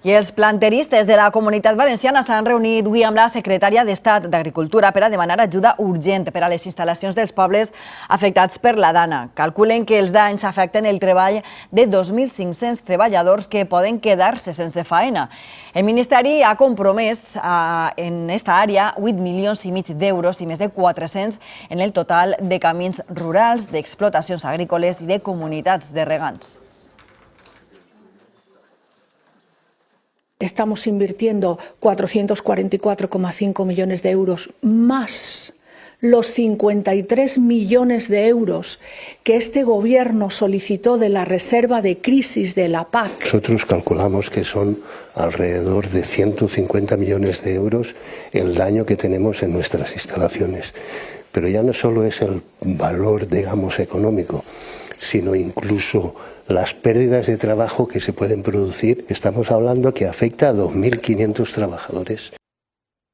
I els planteristes de la Comunitat Valenciana s'han reunit avui amb la secretària d'Estat d'Agricultura per a demanar ajuda urgent per a les instal·lacions dels pobles afectats per la Dana. Calculen que els danys afecten el treball de 2.500 treballadors que poden quedar-se sense faena. El Ministeri ha compromès en aquesta àrea 8,5 milions d'euros i més de 400 en el total de camins rurals, d'explotacions agrícoles i de comunitats de regants. Estamos invirtiendo 444,5 millones de euros más los 53 millones de euros que este gobierno solicitó de la reserva de crisis de la PAC. Nosotros calculamos que son alrededor de 150 millones de euros el daño que tenemos en nuestras instalaciones. Pero ya no solo es el valor, digamos, económico, sino incluso las pérdidas de trabajo que se pueden producir. Estamos hablando que afecta a 2.500 trabajadores.